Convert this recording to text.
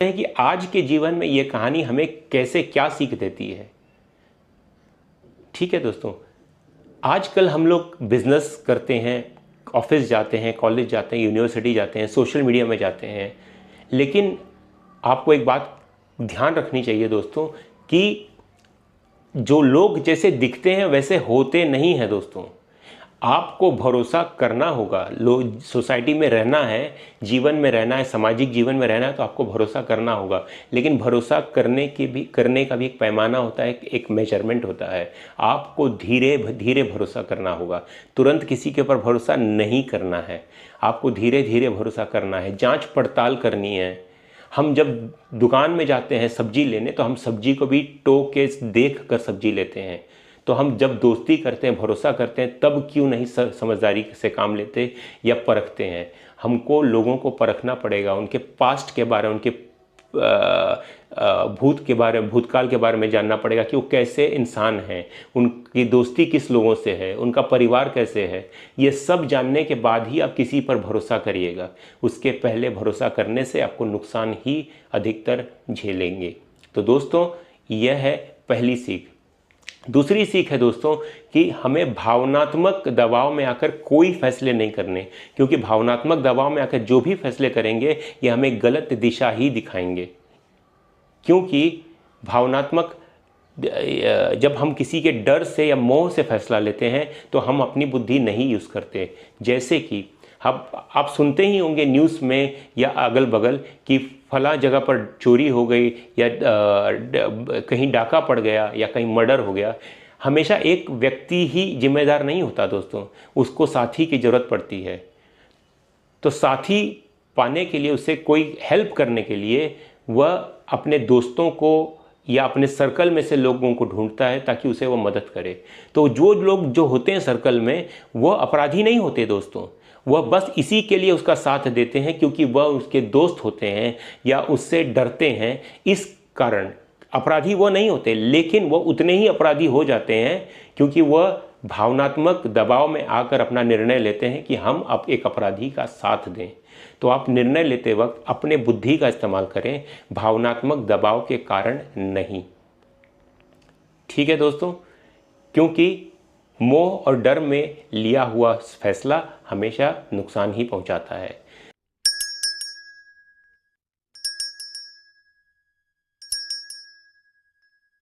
है कि आज के जीवन में ये कहानी हमें कैसे क्या सीख देती है। ठीक है दोस्तों, आजकल हम लोग बिजनेस करते हैं, ऑफिस जाते हैं, कॉलेज जाते हैं, यूनिवर्सिटी जाते हैं, सोशल मीडिया में जाते हैं, लेकिन आपको एक बात ध्यान रखनी चाहिए दोस्तों कि जो लोग जैसे दिखते हैं वैसे होते नहीं हैं दोस्तों। आपको भरोसा करना होगा। लोग सोसाइटी में रहना है, जीवन में रहना है, सामाजिक जीवन में रहना है, तो आपको भरोसा करना होगा। लेकिन भरोसा करने का भी एक पैमाना होता है, एक मेजरमेंट होता है। आपको धीरे धीरे भरोसा करना होगा। तुरंत किसी के ऊपर भरोसा नहीं करना है, आपको धीरे धीरे भरोसा करना है, जांच पड़ताल करनी है। हम जब दुकान में जाते हैं सब्जी लेने, तो हम सब्जी को भी टोक के देख कर सब्जी लेते हैं। तो हम जब दोस्ती करते हैं, भरोसा करते हैं, तब क्यों नहीं समझदारी से काम लेते या परखते हैं। हमको लोगों को परखना पड़ेगा, उनके पास्ट के बारे में, उनके भूतकाल के बारे में जानना पड़ेगा कि वो कैसे इंसान हैं, उनकी दोस्ती किस लोगों से है, उनका परिवार कैसे है। ये सब जानने के बाद ही आप किसी पर भरोसा करिएगा। उसके पहले भरोसा करने से आपको नुकसान ही अधिकतर झेलेंगे। तो दोस्तों, यह है पहली सीख। दूसरी सीख है दोस्तों कि हमें भावनात्मक दबाव में आकर कोई फैसले नहीं करने, क्योंकि भावनात्मक दबाव में आकर जो भी फैसले करेंगे ये हमें गलत दिशा ही दिखाएंगे। क्योंकि भावनात्मक जब हम किसी के डर से या मोह से फैसला लेते हैं तो हम अपनी बुद्धि नहीं यूज़ करते। जैसे कि आप सुनते ही होंगे न्यूज़ में या अगल बगल कि फला जगह पर चोरी हो गई या कहीं डाका पड़ गया या कहीं मर्डर हो गया। हमेशा एक व्यक्ति ही जिम्मेदार नहीं होता दोस्तों, उसको साथी की ज़रूरत पड़ती है। तो साथी पाने के लिए, उसे कोई हेल्प करने के लिए वह अपने दोस्तों को या अपने सर्कल में से लोगों को ढूंढता है ताकि उसे वो मदद करे। तो जो लोग जो होते हैं सर्कल में, वह अपराधी नहीं होते दोस्तों, वह बस इसी के लिए उसका साथ देते हैं क्योंकि वह उसके दोस्त होते हैं या उससे डरते हैं। इस कारण अपराधी वो नहीं होते, लेकिन वह उतने ही अपराधी हो जाते हैं क्योंकि वह भावनात्मक दबाव में आकर अपना निर्णय लेते हैं कि हम अब एक अपराधी का साथ दें। तो आप निर्णय लेते वक्त अपने बुद्धि का इस्तेमाल करें, भावनात्मक दबाव के कारण नहीं। ठीक है दोस्तों, क्योंकि मोह और डर में लिया हुआ फैसला हमेशा नुकसान ही पहुंचाता है।